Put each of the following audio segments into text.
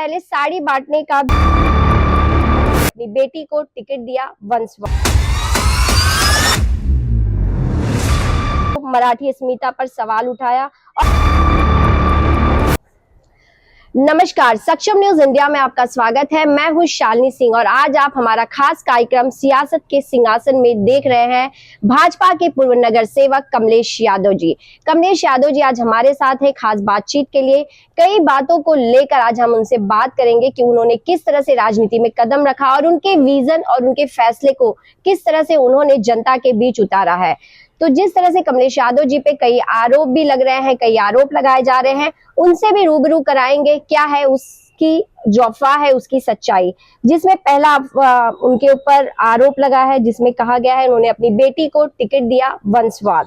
पहले साड़ी बांटने का अपनी बेटी को टिकट दिया वंशवाद। मराठी अस्मिता पर सवाल उठाया और नमस्कार, सक्षम न्यूज इंडिया में आपका स्वागत है। मैं हूं शालिनी सिंह और आज आप हमारा खास कार्यक्रम सियासत के सिंहासन में देख रहे हैं भाजपा के पूर्व नगर सेवक कमलेश यादव जी। कमलेश यादव जी आज हमारे साथ हैं खास बातचीत के लिए। कई बातों को लेकर आज हम उनसे बात करेंगे कि उन्होंने किस तरह से राजनीति में कदम रखा और उनके विजन और उनके फैसले को किस तरह से उन्होंने जनता के बीच उतारा है। तो जिस तरह से कमलेश यादव जी पे कई आरोप भी लग रहे हैं, कई आरोप लगाए जा रहे हैं, उनसे भी रूबरू कराएंगे क्या है उसकी जो अफवाह है उसकी सच्चाई। जिसमें पहला उनके ऊपर आरोप लगा है जिसमें कहा गया है उन्होंने अपनी बेटी को टिकट दिया वंशवाद।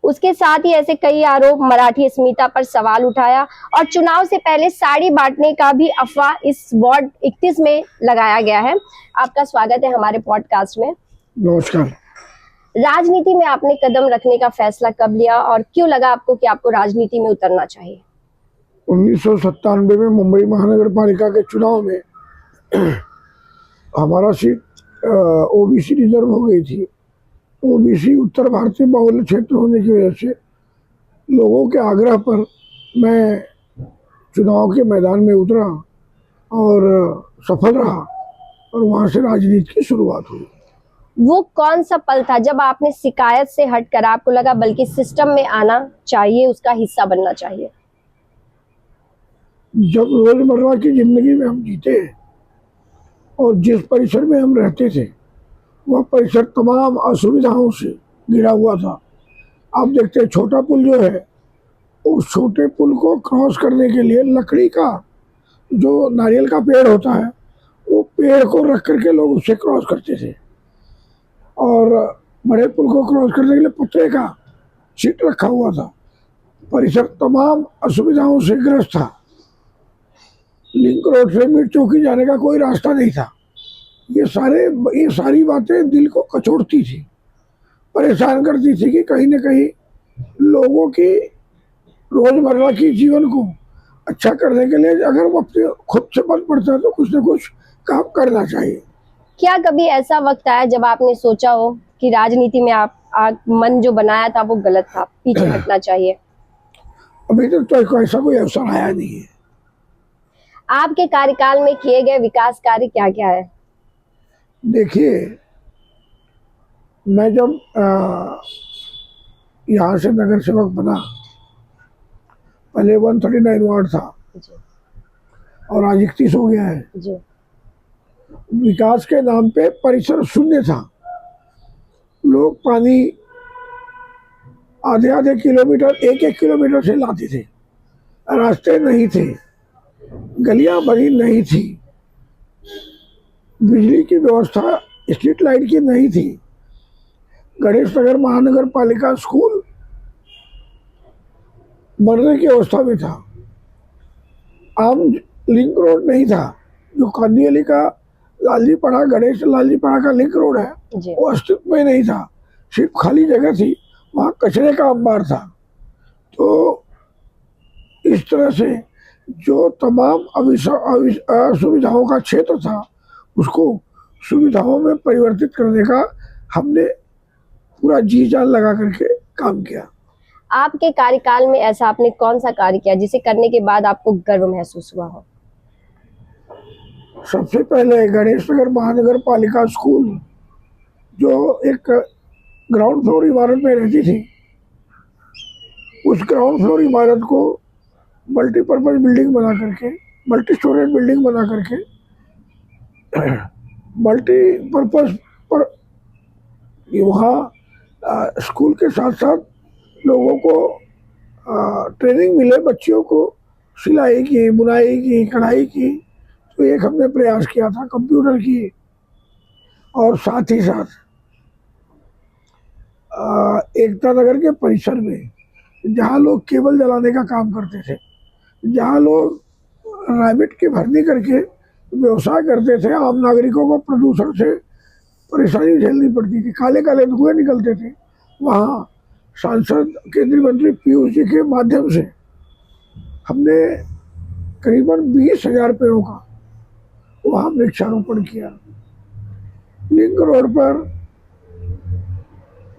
उसके साथ ही ऐसे कई आरोप मराठी अस्मिता पर सवाल उठाया और चुनाव से पहले साड़ी बांटने का भी अफवाह इस वार्ड 31 में लगाया गया है। आपका स्वागत है हमारे पॉडकास्ट में। नमस्कार। राजनीति में आपने कदम रखने का फैसला कब लिया और क्यों लगा आपको कि आपको राजनीति में उतरना चाहिए? 1997 में मुंबई महानगर पालिका के चुनाव में हमारा सीट ओबीसी रिजर्व हो गई थी। ओबीसी उत्तर भारतीय बाहुल्य क्षेत्र होने की वजह से लोगों के आग्रह पर मैं चुनाव के मैदान में उतरा और सफल रहा और वहाँ से राजनीति की शुरुआत हुई। वो कौन सा पल था जब आपने शिकायत से हटकर आपको लगा बल्कि सिस्टम में आना चाहिए, उसका हिस्सा बनना चाहिए? जब रोजमर्रा की जिंदगी में हम जीते और जिस परिसर में हम रहते थे वह परिसर तमाम असुविधाओं से घिरा हुआ था। आप देखते हैं छोटा पुल जो है, उस छोटे पुल को क्रॉस करने के लिए लकड़ी का जो नारियल का पेड़ होता है वो पेड़ को रख करके लोग उससे क्रॉस करते थे और बड़े पुल को क्रॉस करने के लिए पत्थर का सीट रखा हुआ था। परिसर तमाम असुविधाओं से ग्रस्त था। लिंक रोड से मीट चौकी जाने का कोई रास्ता नहीं था। ये सारी बातें दिल को कचोटती थी, परेशान करती थी कि कहीं न कहीं लोगों की रोजमर्रा की जीवन को अच्छा करने के लिए अगर वो अपने खुद से बन पड़ता है तो कुछ न कुछ काम करना चाहिए। क्या कभी ऐसा वक्त आया जब आपने सोचा हो कि राजनीति में आप मन जो बनाया था वो गलत था, पीछे हटना चाहिए? अभी तक तो ऐसा कोई अवसर आया नहीं है। आपके कार्यकाल में किए गए विकास कार्य क्या क्या है? देखिए, मैं जब यहाँ से नगर सेवक बना, पहले 139 वार्ड था और आज 31 हो गया है जी। विकास के नाम पे परिसर शून्य था। लोग पानी आधे किलोमीटर, एक किलोमीटर से लाते थे। रास्ते नहीं थे, गलियां बनी नहीं थी, बिजली की व्यवस्था स्ट्रीट लाइट की नहीं थी। गणेश नगर महानगर पालिका स्कूल बनने की अवस्था में था। आम लिंक रोड नहीं था। जो कांदी अली का लालजीपड़ा, गणेश लालजीपड़ा का लिंक रोड है वो अस्तित्व में नहीं था, सिर्फ खाली जगह थी, वहाँ कचरे का अंबार था। तो इस तरह से जो तमाम असुविधाओं का क्षेत्र था उसको सुविधाओं में परिवर्तित करने का हमने पूरा जी जान लगा करके काम किया। आपके कार्यकाल में ऐसा आपने कौन सा कार्य किया जिसे करने के बाद आपको गर्व महसूस हुआ हो? सबसे पहले गणेश नगर महानगर पालिका स्कूल जो एक ग्राउंड फ्लोर इमारत में रहती थी, उस ग्राउंड फ्लोर इमारत को मल्टीपर्पज बिल्डिंग बना करके, मल्टी स्टोरेज बिल्डिंग बना करके मल्टीपर्पज पर वहाँ स्कूल के साथ साथ लोगों को ट्रेनिंग मिले, बच्चियों को सिलाई की, बुनाई की, कढ़ाई की। तो एक हमने प्रयास किया था कंप्यूटर की, और साथ ही साथ एकता नगर के परिसर में जहाँ लोग केबल जलाने का काम करते थे, जहाँ लोग रैबिट की भरनी करके व्यवसाय करते थे, आम नागरिकों को प्रदूषण से परेशानी झेलनी पड़ती थी, काले काले धुएं निकलते थे, वहाँ सांसद केंद्रीय मंत्री पीयूष जी के माध्यम से हमने करीबन 20,000 पेड़ों का वहाँ वृक्षारोपण किया। लिंक रोड पर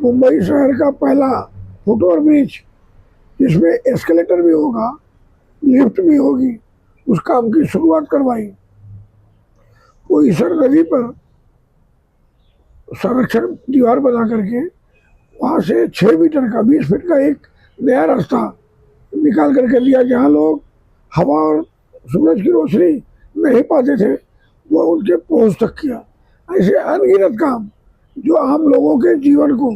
मुंबई शहर का पहला फुटओवर ब्रिज, जिसमें एस्केलेटर भी होगा, लिफ्ट भी होगी, उस काम की शुरुआत करवाई। कोईसर नदी पर संरक्षण दीवार बना करके वहाँ से 6 मीटर का 20 फीट का एक नया रास्ता निकाल करके दिया, जहाँ लोग हवा और सूरज की रोशनी नहीं पाते थे, वो उनके पहुंच तक किया। ऐसे अनगिनत काम जो आम लोगों के जीवन को,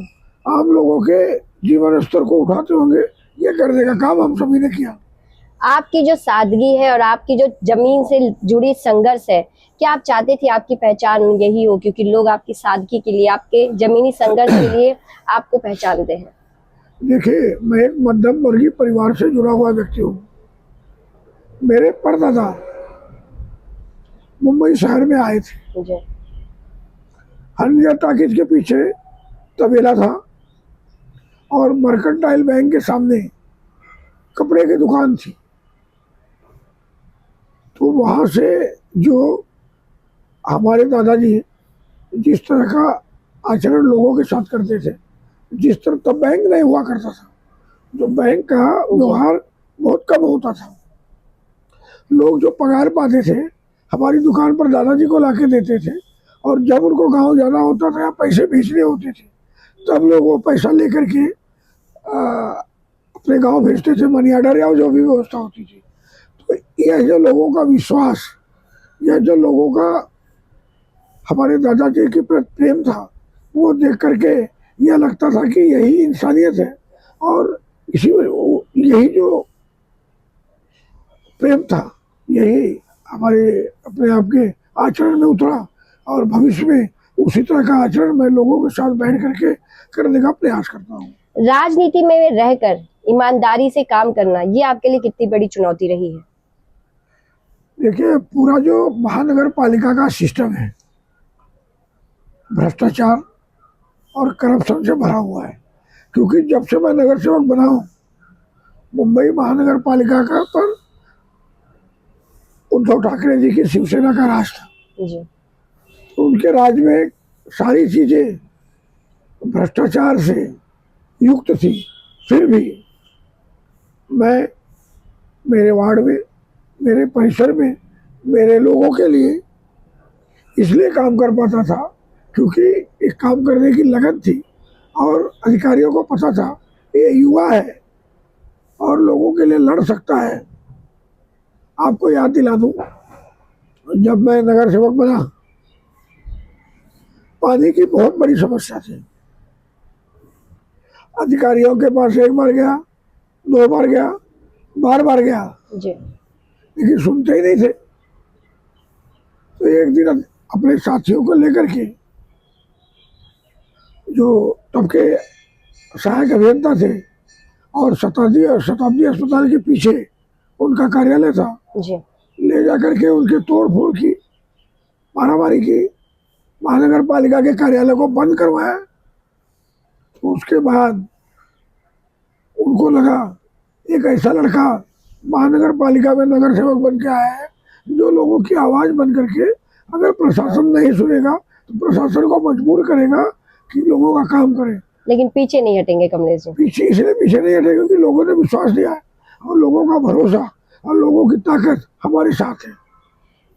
आम लोगों के जीवन स्तर को उठाते होंगे, ये करने का काम हम सभी ने किया। आपकी जो सादगी है और आपकी जो जमीन से जुड़ी संघर्ष है, क्या आप चाहते थे आपकी पहचान यही हो, क्योंकि लोग आपकी सादगी के लिए, आपके जमीनी संघर्ष के लिए आपको पहचानते हैं? देखिए, मैं एक मध्यम वर्गीय परिवार से जुड़ा हुआ व्यक्ति हूँ। मेरे परदादा मुंबई शहर में आए थे। जी। हरनिया टाकीज के पीछे तबेला था और मर्केंटाइल बैंक के सामने कपड़े की दुकान थी। तो वहाँ से जो हमारे दादाजी जिस तरह का आचरण लोगों के साथ करते थे, जिस तरह, तब बैंक नहीं हुआ करता था, जो बैंक का व्यवहार बहुत कम होता था। लोग जो पगार पाते थे हमारी दुकान पर दादाजी को लाके देते थे, और जब उनको गांव जाना होता था या पैसे भेजने होते थे, तब लोग वो पैसा लेकर के अपने गांव भेजते थे, मनी ऑर्डर या जो भी व्यवस्था होती थी। तो यह जो लोगों का विश्वास, यह जो लोगों का हमारे दादाजी के प्रति प्रेम था, वो देख करके यह लगता था कि यही इंसानियत है, और इसी यही जो प्रेम था, यही हमारे अपने आप के आचरण में उतरा, और भविष्य में उसी तरह का आचरण मैं लोगों के साथ बैठ करके करने का प्रयास करता हूँ। राजनीति में रहकर ईमानदारी से काम करना, ये आपके लिए कितनी बड़ी चुनौती रही है? देखिए, पूरा जो महानगर पालिका का सिस्टम है भ्रष्टाचार और करप्शन से भरा हुआ है। क्योंकि जब से मैं नगर सेवक बना हूँ, मुंबई महानगर पालिका का पर उद्धव ठाकरे जी की शिवसेना का राज था। जी। तो उनके राज में सारी चीजें भ्रष्टाचार से युक्त थी। फिर भी मैं मेरे वार्ड में, मेरे परिसर में, मेरे लोगों के लिए इसलिए काम कर पाता था क्योंकि एक काम करने की लगन थी, और अधिकारियों को पता था ये युवा है और लोगों के लिए लड़ सकता है। आपको याद दिला दूं, जब मैं नगर सेवक बना, पानी की बहुत बड़ी समस्या थी। अधिकारियों के पास एक बार गया, 2 बार गया, बार बार गया, जी। लेकिन सुनते ही नहीं थे। तो एक दिन अपने साथियों को लेकर के, जो तब के सहायक अभियंता थे, और शताब्दी अस्पताल के पीछे उनका कार्यालय था, जी। ले जाकर के उनके तोड़ फोड़ की, मारामारी की, महानगर पालिका के कार्यालय को बंद करवाया। तो उसके बाद उनको लगा एक ऐसा लड़का महानगर पालिका में नगर सेवक बन के आया है, जो लोगों की आवाज बन करके अगर प्रशासन नहीं सुनेगा तो प्रशासन को मजबूर करेगा कि लोगों का काम करें। लेकिन पीछे नहीं हटेंगे कमलेश जी। पीछे इसलिए पीछे नहीं हटे क्योंकि लोगों ने विश्वास दिया है, और लोगों का भरोसा और लोगों की ताकत हमारे साथ है।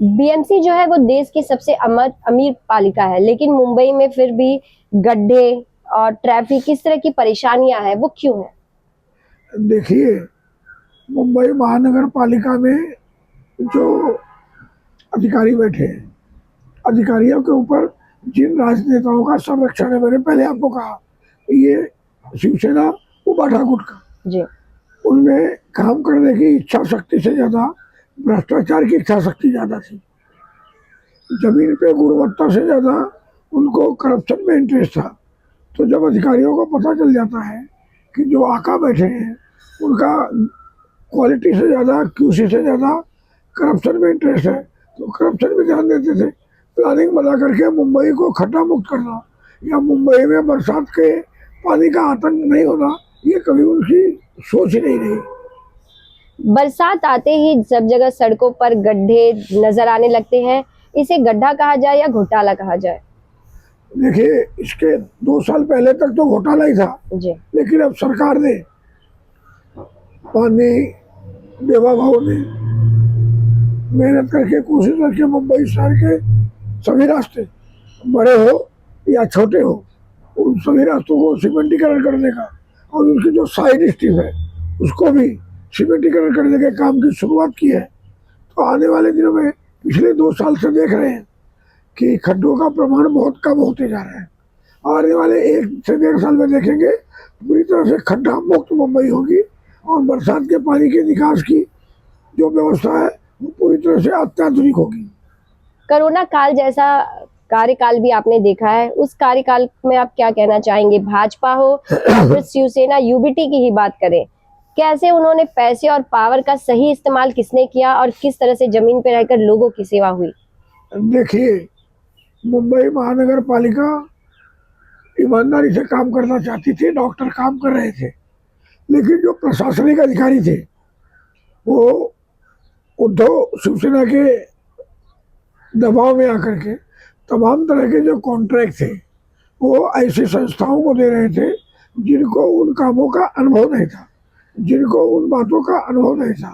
बीएमसी जो है वो देश की सबसे अमीर पालिका है, लेकिन मुंबई में फिर भी गड्ढे और ट्रैफिक, किस तरह की परेशानियां हैं, वो क्यों है? देखिए, मुंबई महानगर पालिका में जो अधिकारी बैठे हैं, अधिकारियों के ऊपर जिन राजनेताओं का संरक्षण है, मैंने पहले आपको कहा, ये शिवसेना उबाठा गुट का, जी। उनमें काम करने की इच्छा शक्ति से ज्यादा भ्रष्टाचार की इच्छा शक्ति ज्यादा थी। जमीन पे गुणवत्ता से ज्यादा उनको करप्शन में इंटरेस्ट था। तो जब अधिकारियों को पता चल जाता है कि जो आका बैठे हैं उनका क्वालिटी से ज़्यादा, क्यूसी से ज़्यादा करप्शन में इंटरेस्ट है, तो करप्शन में ध्यान देते थे। प्लानिंग बना करके मुंबई को खड्डा मुक्त करना या मुंबई में बरसात के पानी का आतंक नहीं होना, ये कभी उनकी सोच ही नहीं रही। बरसात आते ही सब जगह सड़कों पर गड्ढे नजर आने लगते हैं। इसे गड्ढा कहा जाए या घोटाला कहा जाए? देखिए, इसके 2 साल पहले तक तो घोटाला ही था, जी। लेकिन अब सरकार ने पानी देवा भाव ने मेहनत करके कोशिश करके मुंबई शहर के सभी रास्ते, बड़े हो या छोटे हो, उन सभी रास्तों को सीमेंटीकरण करने का और उनकी जो साइड स्ट्रीम है उसको भी सीमेंटीकरण करने के काम की शुरुआत की है। तो आने वाले दिनों में पिछले 2 साल से देख रहे हैं कि खड्डों का प्रमाण बहुत कम होते जा रहा है। आने वाले 1 से 1.5 साल में देखेंगे पूरी तरह से खड्डा मुक्त मुंबई होगी और बरसात के पानी के निकास की जो व्यवस्था है वो पूरी तरह से अत्याधुनिक होगी। कोरोना काल जैसा कार्यकाल भी आपने देखा है, उस कार्यकाल में आप क्या कहना चाहेंगे? भाजपा हो या फिर शिवसेना, यूबीटी की ही बात करें, कैसे उन्होंने पैसे और पावर का सही इस्तेमाल किसने किया और किस तरह से जमीन पर रहकर लोगों की सेवा हुई? देखिए, मुंबई महानगर पालिका ईमानदारी से काम करना चाहती थी, डॉक्टर काम कर रहे थे, लेकिन जो प्रशासनिक अधिकारी थे वो उद्धव शिवसेना के दबाव में आकर के तमाम तरह के जो कॉन्ट्रैक्ट थे वो ऐसी संस्थाओं को दे रहे थे जिनको उन कामों का अनुभव नहीं था, जिनको उन बातों का अनुभव नहीं था।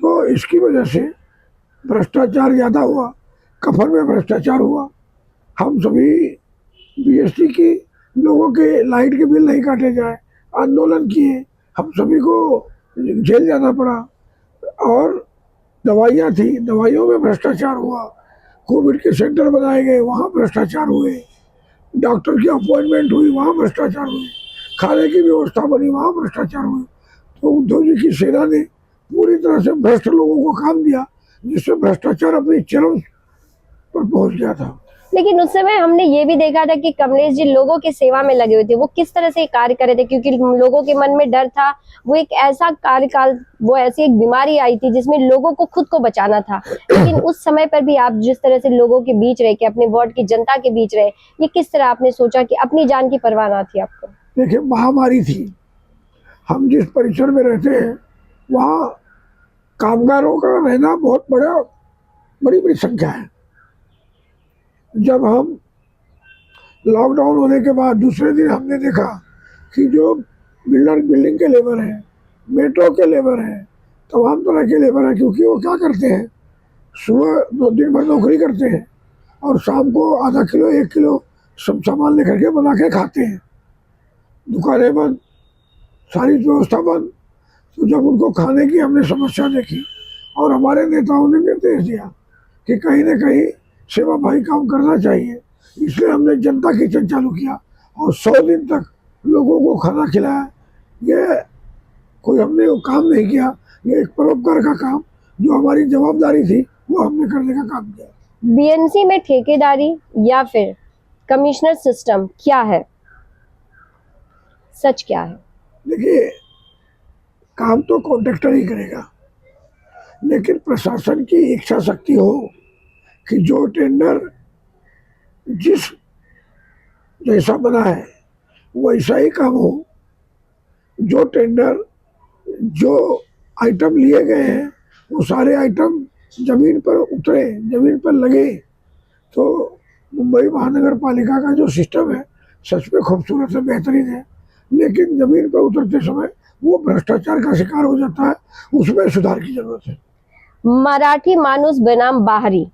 तो इसकी वजह से भ्रष्टाचार ज़्यादा हुआ, कफन में भ्रष्टाचार हुआ। हम सभी बीएसटी की लोगों के लाइट के बिल नहीं काटे जाए आंदोलन किए, हम सभी को जेल जाना पड़ा। और दवाइयाँ थी, दवाइयों में भ्रष्टाचार हुआ, कोविड के सेंटर बनाए गए, वहाँ भ्रष्टाचार हुए, डॉक्टर की अपॉइंटमेंट हुई, वहाँ भ्रष्टाचार हुए, खाने की व्यवस्था बनी, वहाँ भ्रष्टाचार हुए। तो उद्धव जी की सेना ने पूरी तरह से भ्रष्ट लोगों को काम दिया, जिससे भ्रष्टाचार अपनी चरम पर पहुंच गया था। लेकिन उस समय हमने ये भी देखा था कि कमलेश जी लोगों की सेवा में लगे हुए थे। वो किस तरह से कार्य कर रहे थे, क्योंकि लोगों के मन में डर था। वो एक ऐसा कार्यकाल, वो ऐसी एक बीमारी आई थी जिसमें लोगों को खुद को बचाना था, लेकिन उस समय पर भी आप जिस तरह से लोगों के बीच रहे, कि अपने वार्ड की जनता के बीच रहे, ये किस तरह आपने सोचा कि अपनी जान की परवाह ना थी आपको? देखिए, महामारी थी, हम जिस परिसर में रहते हैं वहाँ कामगारों का रहना बहुत बड़ी बड़ी संख्या है। जब हम लॉकडाउन होने के बाद दूसरे दिन हमने देखा कि जो बिल्डिंग के लेबर हैं, मेट्रो के लेबर हैं, तमाम तरह के लेबर हैं, क्योंकि वो क्या करते हैं, सुबह दिन भर नौकरी करते हैं और शाम को आधा किलो 1 किलो सब सामान लेकर के बना के खाते हैं। दुकानें बंद, सारी व्यवस्था बंद। तो जब उनको खाने की हमने समस्या देखी और हमारे नेताओं ने निर्देश दिया कि कहीं ना कहीं सेवा भाई काम करना चाहिए, इसलिए हमने जनता किचन चालू किया और 100 दिन तक लोगों को खाना खिलाया। ये कोई हमने वो काम नहीं किया, ये एक परोपकार का काम, जो हमारी जवाबदारी थी वो हमने करने का काम किया। बीएमसी में ठेकेदारी या फिर कमिश्नर सिस्टम क्या है, सच क्या है? देखिए, काम तो कॉन्ट्रैक्टर ही करेगा, लेकिन प्रशासन की इच्छा शक्ति हो कि जो टेंडर जिस जैसा बना है वैसा ही काम हो, जो टेंडर जो आइटम लिए गए हैं वो सारे आइटम जमीन पर उतरे, जमीन पर लगे। तो मुंबई महानगर पालिका का जो सिस्टम है सच में खूबसूरत है, बेहतरीन है, लेकिन जमीन पर उतरते समय वो भ्रष्टाचार का शिकार हो जाता है, उसमें सुधार की जरूरत है। मराठी मानुस बनाम बाहरी,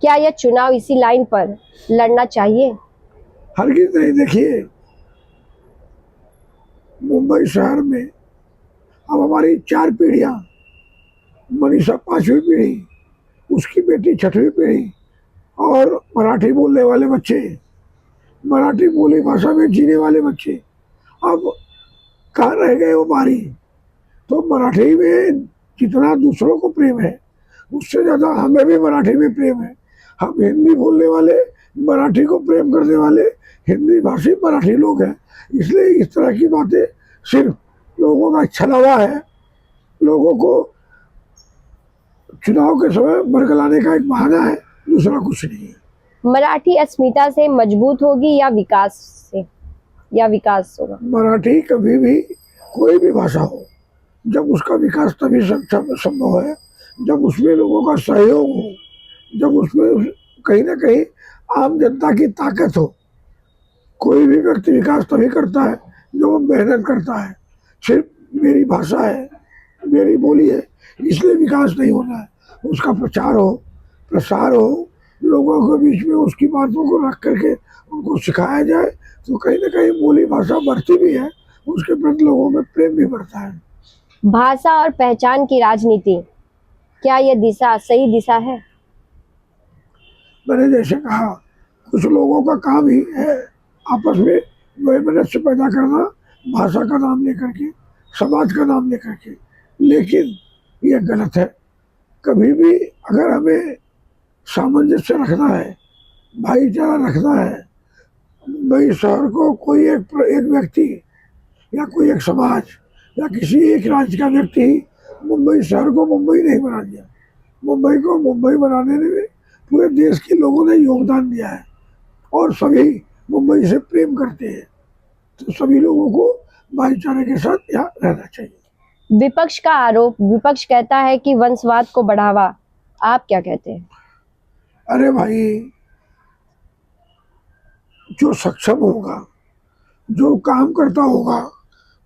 क्या यह चुनाव इसी लाइन पर लड़ना चाहिए? हरगिज नहीं। देखिए, मुंबई शहर में अब हमारी 4 पीढ़ियां, मनीषा 5वीं पीढ़ी, उसकी बेटी 6वीं पीढ़ी, और मराठी बोलने वाले बच्चे, मराठी बोली भाषा में जीने वाले बच्चे अब कहाँ रह गए वो बारी। तो मराठी में जितना दूसरों को प्रेम है उससे ज़्यादा हमें भी मराठी में प्रेम है। हम हिंदी बोलने वाले, मराठी को प्रेम करने वाले हिंदी भाषी मराठी लोग हैं, इसलिए इस तरह की बातें सिर्फ लोगों का छलावा है, लोगों को चुनाव के समय बरगलाने का एक बहाना है, दूसरा कुछ नहीं है। मराठी अस्मिता से मजबूत होगी या विकास से, या विकास होगा? मराठी कभी भी, कोई भी भाषा हो, जब उसका विकास तभी संभव है जब उसमें लोगों का सहयोग हो, जब उसमें कहीं ना कहीं आम जनता की ताकत हो। कोई भी व्यक्ति विकास तभी करता है जो वो मेहनत करता है। सिर्फ मेरी भाषा है, मेरी बोली है, इसलिए विकास नहीं होना है। उसका प्रचार हो, प्रसार हो, लोगों के बीच में उसकी बातों को रख करके उनको सिखाया जाए तो कहीं ना कहीं बोली भाषा बढ़ती भी है, उसके प्रति लोगों में प्रेम भी बढ़ता है। भाषा और पहचान की राजनीति, क्या यह दिशा सही दिशा है? मैंने जैसे कहा, कुछ लोगों का काम ही है आपस में वैमनस्य पैदा करना, भाषा का नाम लेकर के, समाज का नाम लेकर के, लेकिन यह गलत है। कभी भी अगर हमें सामंजस्य रखना है, भाईचारा रखना है, मुंबई शहर को कोई एक व्यक्ति या कोई एक समाज या किसी एक राज्य का व्यक्ति मुंबई शहर को मुंबई नहीं बना दिया। मुंबई को मुंबई बनाने में पूरे देश के लोगों ने योगदान दिया है और सभी मुंबई से प्रेम करते हैं, तो सभी लोगों को भाईचारे के साथ यहाँ रहना चाहिए। विपक्ष का आरोप, विपक्ष कहता है कि वंशवाद को बढ़ावा, आप क्या कहते हैं? अरे भाई, जो सक्षम होगा, जो काम करता होगा,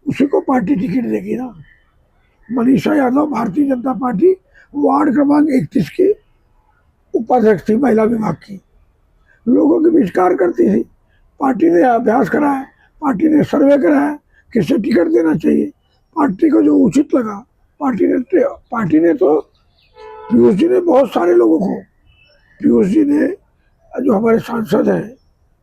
उसी को पार्टी टिकट देगी ना। मनीषा यादव भारतीय जनता पार्टी वार्ड क्रमांक 31 की उपाध्यक्ष थी, महिला विभाग की। लोगों के बीच कार्य करती थी। पार्टी ने अभ्यास कराया, पार्टी ने सर्वे कराया, किसे टिकट देना चाहिए। पार्टी को जो उचित लगा, पार्टी ने तो पीयूष जी ने बहुत सारे लोगों को, पीयूष जी ने जो हमारे सांसद हैं,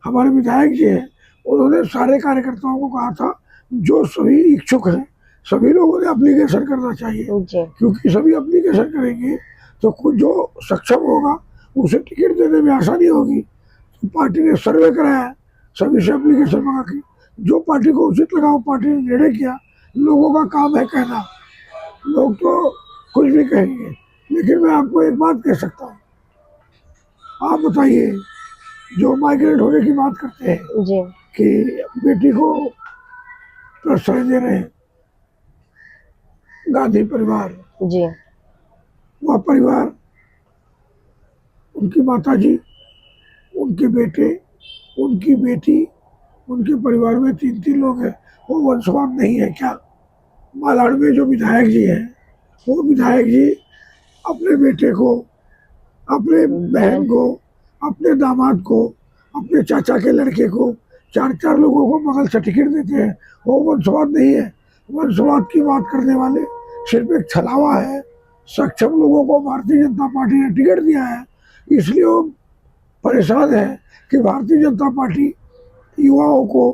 हमारे विधायक जी हैं, उन्होंने सारे कार्यकर्ताओं को कहा था जो सभी इच्छुक हैं सभी लोगों ने एप्लीकेशन करना चाहिए, क्योंकि सभी एप्लीकेशन करेंगे तो कुछ जो सक्षम होगा उसे टिकट देने में आसानी होगी। तो पार्टी ने सर्वे कराया, सभी से एप्लीकेशन मंगा के, जो पार्टी को उचित लगा वो पार्टी ने निर्णय किया। लोगों का काम है कहना, लोग तो कुछ भी कहेंगे, लेकिन मैं आपको एक बात कह सकता हूँ। आप बताइए, जो माइग्रेट होने की बात करते हैं जी, कि बेटी को प्रश्रय दे रहे हैं गांधी परिवार, जी, वह परिवार, उनकी माताजी, उनके बेटे, उनकी बेटी, उनके परिवार में 3-3 लोग हैं, वो वंशवाद नहीं है क्या? मालाड में जो विधायक जी हैं, वो विधायक जी अपने बेटे को, अपने बहन को, अपने दामाद को, अपने चाचा के लड़के को, 4-4 लोगों को बगल से टिकट देते हैं। वो वंशवाद नहीं है। वंशवाद की बात करने वाले सिर्फ एक छलावा है। सक्षम लोगों को भारतीय जनता पार्टी ने टिकट दिया है, इसलिए वो परेशान है कि भारतीय जनता पार्टी युवाओं को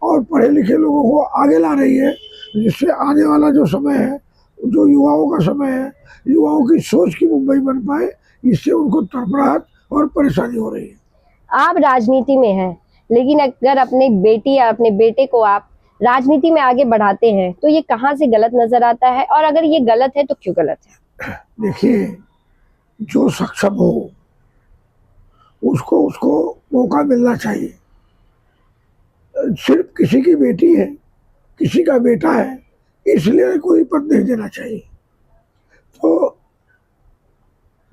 और पढ़े लिखे लोगों को आगे ला रही है, जिससे आने वाला जो समय है, जो युवाओं का समय है, युवाओं की सोच की मुंबई बन पाए, इससे उनको तड़पड़ाहट और परेशानी हो रही है। आप राजनीति में हैं, लेकिन अगर अपनी बेटी या अपने बेटे को आप राजनीति में आगे बढ़ाते हैं तो ये कहाँ से गलत नजर आता है, और अगर ये गलत है तो क्यों गलत है? देखिए, जो सक्षम हो उसको मौका मिलना चाहिए। सिर्फ किसी की बेटी है, किसी का बेटा है, इसलिए कोई पद नहीं देना चाहिए। तो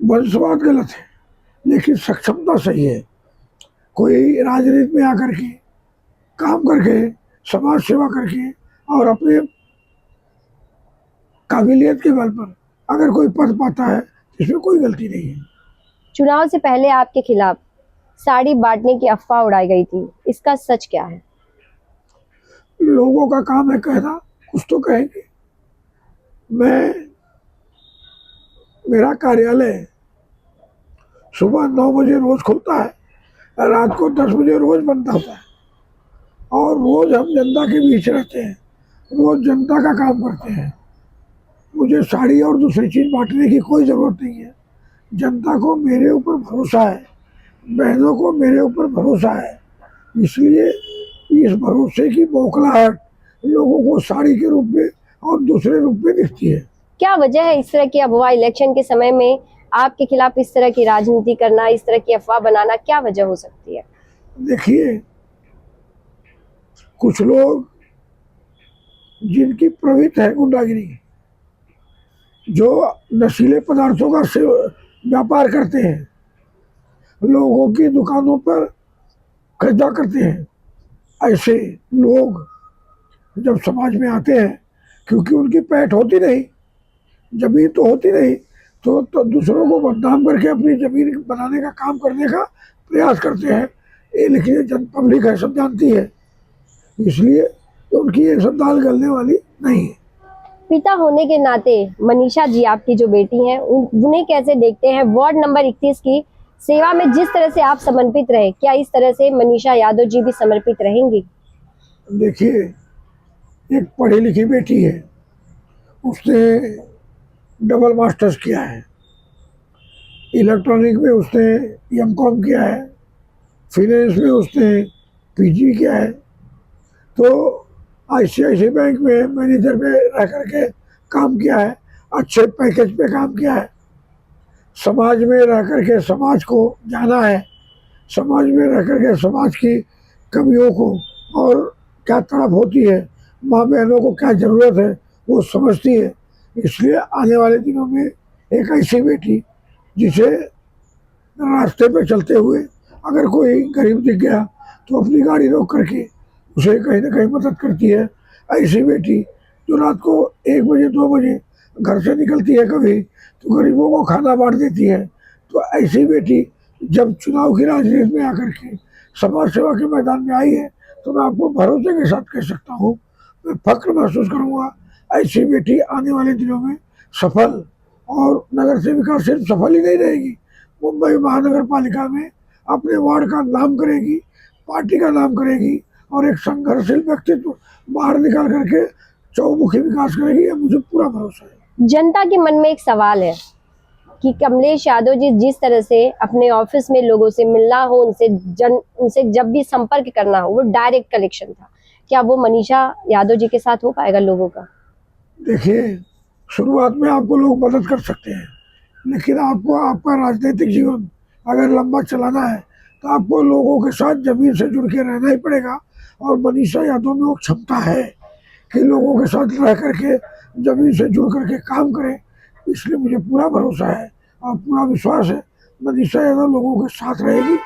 वंशवाद गलत है, लेकिन सक्षमता सही है। कोई राजनीति में आकर के काम करके, समाज सेवा करके और अपने काबिलियत के बल पर अगर कोई पद पाता है, इसमें कोई गलती नहीं है। चुनाव से पहले आपके खिलाफ साड़ी बांटने की अफवाह उड़ाई गई थी, इसका सच क्या है? लोगों का काम है कहना, कुछ तो कहेंगे। मेरा कार्यालय सुबह 9 बजे रोज खुलता है, रात को 10 बजे रोज बंद होता है, और रोज हम जनता के बीच रहते हैं, रोज जनता का काम करते हैं। मुझे साड़ी और दूसरी चीज बांटने की कोई जरूरत नहीं है। जनता को मेरे ऊपर भरोसा है, बहनों को मेरे ऊपर भरोसा है, इसलिए इस भरोसे की बौखलाहट लोगों को साड़ी के रूप में और दूसरे रूप में दिखती है। क्या वजह है इस तरह की अफवाह, इलेक्शन के समय में आपके खिलाफ इस तरह की राजनीति करना, इस तरह की अफवाह बनाना, क्या वजह हो सकती है? देखिए, कुछ लोग जिनकी प्रवृत्ति है गुंडागिरी, जो नशीले पदार्थों का व्यापार करते हैं, लोगों की दुकानों पर खरीदा करते हैं, ऐसे लोग जब समाज में आते हैं, क्योंकि उनकी पैठ होती नहीं, जमीन तो होती नहीं, तो दूसरों को बदनाम करके अपनी जमीन बनाने का काम करने का प्रयास करते हैं। ये लेकिन जन पब्लिक है, सब जानती है, इसलिए तो उनकी ये सब दाल गलने वाली नहीं है। पिता होने के नाते मनीषा जी आपकी जो बेटी हैं उन्हें कैसे देखते हैं? वार्ड नंबर 31 की सेवा में जिस तरह से आप समर्पित रहे, क्या इस तरह से मनीषा यादव जी भी समर्पित रहेंगी? देखिए, एक पढ़ी लिखी बेटी है, उसने डबल मास्टर्स किया है, इलेक्ट्रॉनिक में उसने एमकॉम किया है, फाइनेंस में उसने पीजी किया है, तो आईसीआईसी बैंक में मैनेजर में रह करके काम किया है, अच्छे पैकेज पे काम किया है, समाज में रह करके समाज को जाना है, समाज में रह करके समाज की कमियों को और क्या तड़प होती है, माँ बहनों को क्या ज़रूरत है वो समझती है। इसलिए आने वाले दिनों में एक ऐसी बेटी जिसे रास्ते पे चलते हुए अगर कोई गरीब दिख गया तो अपनी गाड़ी रोक करके उसे कहीं ना कहीं मदद करती है, ऐसी बेटी जो रात को 1 बजे 2 बजे घर से निकलती है कभी तो गरीबों को खाना बांट देती है, तो ऐसी बेटी जब चुनाव की राजनीति में आकर के समाज सेवा के मैदान में आई है तो मैं आपको भरोसे के साथ कह सकता हूँ, मैं फक्र महसूस करूँगा, ऐसी बेटी आने वाले दिनों में सफल और नगर सेविका सिर्फ सफल ही नहीं रहेगी, मुंबई महानगर पालिका में अपने वार्ड का नाम करेगी, पार्टी का नाम करेगी और एक संघर्षशील व्यक्तित्व बाहर निकाल करके चौमुखी विकास करेगी, ये मुझे पूरा भरोसा है। जनता के मन में एक सवाल है कि कमलेश यादव जी जिस तरह से अपने ऑफिस में लोगों से मिलना हो, उनसे जब भी संपर्क करना हो वो डायरेक्ट कलेक्शन था, क्या वो मनीषा यादव जी के साथ हो पाएगा लोगों का? देखिए, शुरुआत में आपको लोग मदद कर सकते हैं, लेकिन आपको आपका राजनीतिक जीवन अगर लंबा चलाना है तो आपको लोगों के साथ जमीन से जुड़ के रहना ही पड़ेगा, और मनीषा यादव में वो क्षमता है कि लोगों के साथ रह करके जमीन से जुड़ करके काम करें, इसलिए मुझे पूरा भरोसा है और पूरा विश्वास है मनीषा यादव लोगों के साथ रहेगी,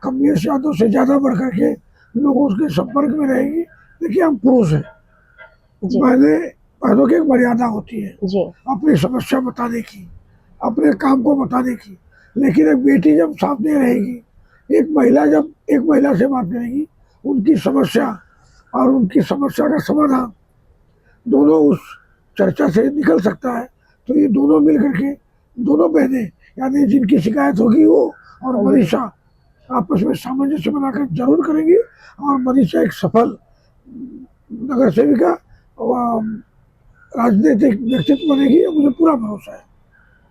कमलेश यादव से ज़्यादा बढ़ करके लोगों के संपर्क में रहेगी। देखिए, हम पुरुष हैं, बहनों की एक मर्यादा होती है जी। अपनी समस्या बताने की, अपने काम को बताने की, लेकिन एक बेटी जब सामने रहेगी, एक महिला जब एक महिला से बात करेगी, उनकी समस्या और उनकी समस्या का समाधान दोनों उस चर्चा से निकल सकता है, तो ये दोनों मिल करके, दोनों बहनें यानी जिनकी शिकायत होगी वो और मनीषा आपस में सामंजस्य बनाकर जरूर करेंगी, और मनीषा एक सफल नगर सेविका और राजनीतिक व्यक्तित्व बनेगी, ये मुझे पूरा भरोसा है।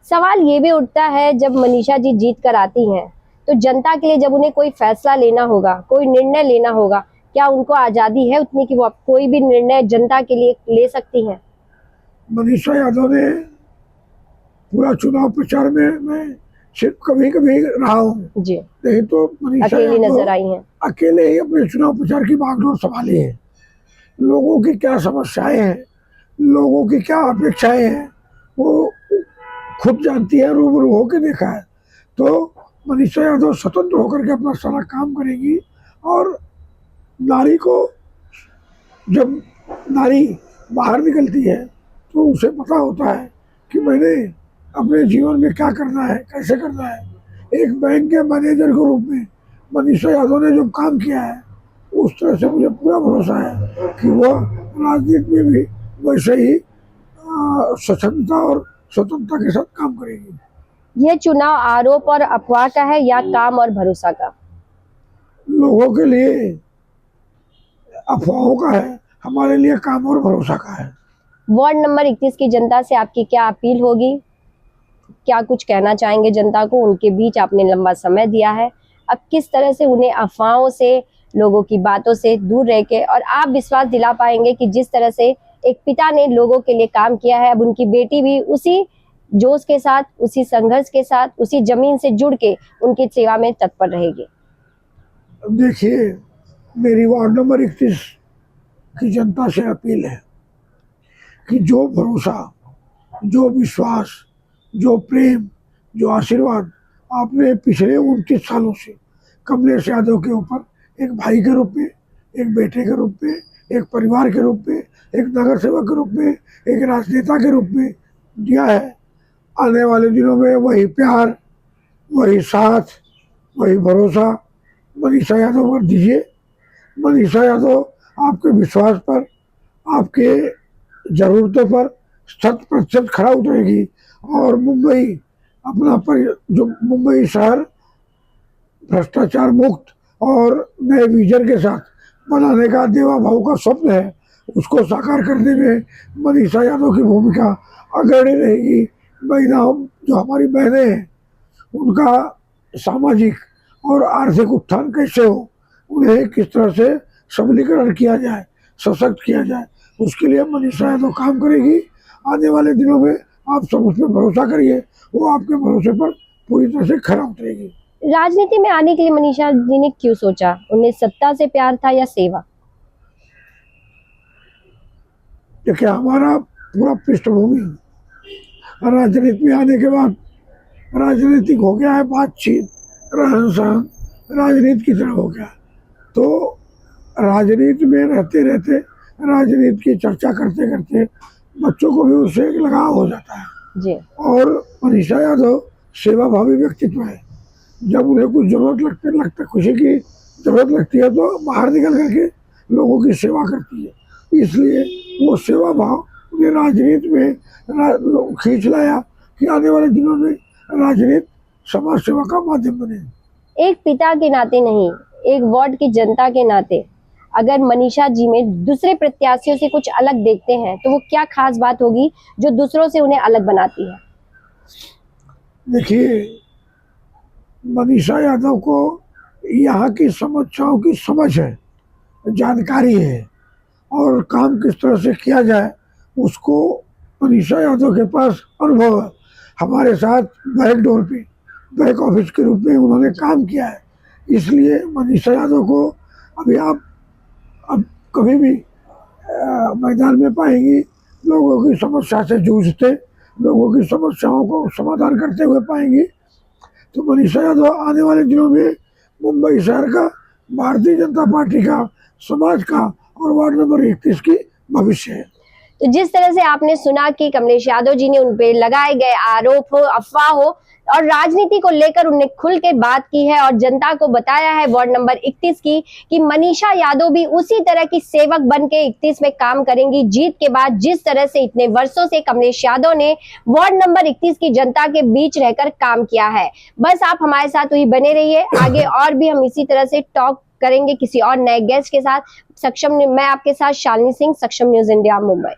सवाल ये भी उठता है जब मनीषा जी जीत कर आती हैं तो जनता के लिए जब उन्हें कोई फैसला लेना होगा, कोई निर्णय लेना होगा, क्या उनको आजादी है उतनी कि वो कोई भी निर्णय जनता के लिए ले सकती हैं? मनीषा यादव ने पूरा चुनाव प्रचार में मैं सिर्फ कभी कभी रहा हूँ जी, नहीं तो मनीषा अकेली नजर यादव आई हैं। अकेले ही अपने चुनाव प्रचार की बागडोर संभाली है। लोगों की क्या समस्याएं हैं, लोगों की क्या अपेक्षाएं हैं, वो खुद जानती है, रूबरू होकर देखा है, तो मनीषा यादव स्वतंत्र होकर के अपना सारा काम करेगी, और नारी को जब नारी बाहर निकलती है तो उसे पता होता है कि मैंने अपने जीवन में क्या करना है, कैसे करना है। एक बैंक के मैनेजर के रूप में मनीषा यादव ने जो काम किया है, उस तरह से मुझे पूरा भरोसा है कि वह राजनीति में भी वैसे ही स्वच्छता और स्वतंत्रता के साथ काम करेगी। ये चुनाव आरोप और अफवाह का है या काम और भरोसा का? लोगों के लिए अफवाहों का है, हमारे लिए काम और भरोसा का है। वार्ड नंबर 31 की जनता से आपकी क्या अपील होगी? क्या कुछ कहना चाहेंगे जनता को? उनके बीच आपने लंबा समय दिया है, अब किस तरह से उन्हें अफवाहों से, लोगों की बातों से दूर रह के और आप विश्वास दिला पाएंगे कि जिस तरह से एक पिता ने लोगों के लिए काम किया है, अब उनकी बेटी भी उसी जोश के साथ, उसी संघर्ष के साथ, उसी जमीन से जुड़ के उनकी सेवा में तत्पर रहेगी? देखिए, मेरी वार्ड नंबर 31 की जनता से अपील है कि जो भरोसा जो विश्वास, जो प्रेम, जो आशीर्वाद आपने पिछले 29 सालों से कमलेश यादव के ऊपर एक भाई के रूप में, एक बेटे के रूप में, एक परिवार के रूप में, एक नगर सेवक के रूप में, एक राजनेता के रूप में दिया है, आने वाले दिनों में वही प्यार, वही साथ, वही भरोसा मनीषा यादव पर दीजिए। मनीषा यादव आपके विश्वास पर, आपके ज़रूरतों पर 100% खरा उतरेगी और मुंबई जो मुंबई शहर भ्रष्टाचार मुक्त और नए विजन के साथ बनाने का देवा भाव का स्वप्न है, उसको साकार करने में मनीषा यादव की भूमिका अग्रणी रहेगी। महिलाओं, जो हमारी बहनें हैं, उनका सामाजिक और आर्थिक उत्थान कैसे हो, उन्हें किस तरह से सबलीकरण किया जाए, सशक्त किया जाए, उसके लिए मनीषा यादव काम करेगी। आने वाले दिनों में आप सब उस पर भरोसा करिए, वो आपके भरोसे पर पूरी तरह से खरा उतरेगी। राजनीति में आने के लिए मनीषा जी ने क्यों सोचा? उन्हें सत्ता से प्यार था या सेवा? देखिए, हमारा पूरा पृष्ठभूमि राजनीति में आने के बाद राजनीतिक हो गया है, बातचीत, रहन सहन राजनीति की तरह हो गया। तो राजनीति में रहते रहते, राजनीति की चर्चा करते करते बच्चों को भी उससे एक लगाव हो जाता है जी। और मनीषा यादव सेवाभावी व्यक्तित्व है। जब उन्हें कुछ जरूरत लगता खुशी की जरूरत लगती है तो बाहर निकल करके लोगों की सेवा करती है। इसलिए वो सेवा भाव उन्हें राजनीति में खींच लाया कि आने वाले दिनों में राजनीति समाज सेवा का माध्यम बने। एक पिता के नाते नहीं, एक वार्ड की जनता के नाते अगर मनीषा जी में दूसरे प्रत्याशियों से कुछ अलग देखते हैं तो वो क्या खास बात होगी जो दूसरों से उन्हें अलग बनाती है? देखिए, मनीषा यादव को यहाँ की समस्याओं की समझ है, जानकारी है और काम किस तरह से किया जाए उसको मनीषा यादव के पास अनुभव है। हमारे साथ बैक ऑफिस के रूप में उन्होंने काम किया है। इसलिए मनीषा यादव को अभी आप अब कभी भी मैदान में पाएंगी, लोगों की समस्या से जूझते, लोगों की समस्याओं को समाधान करते हुए पाएंगी। तो मनीषा यादव आने वाले दिनों में मुंबई शहर का, भारतीय जनता पार्टी का, समाज का और वार्ड नंबर 31 की भविष्य है। तो जिस तरह से आपने सुना कि कमलेश यादव जी ने उन पे लगाए गए आरोप हो, अफवाह हो और राजनीति को लेकर उन्हें खुल के बात की है और जनता को बताया है वार्ड नंबर 31 की कि मनीषा यादव भी उसी तरह की सेवक बन के 31 में काम करेंगी। जीत के बाद जिस तरह से इतने वर्षों से कमलेश यादव ने वार्ड नंबर 31 की जनता के बीच रहकर काम किया है। बस आप हमारे साथ वही बने रहिए, आगे और भी हम इसी तरह से टॉक करेंगे किसी और नए गेस्ट के साथ। मैं आपके साथ शालिनी सिंह, सक्षम न्यूज इंडिया, मुंबई।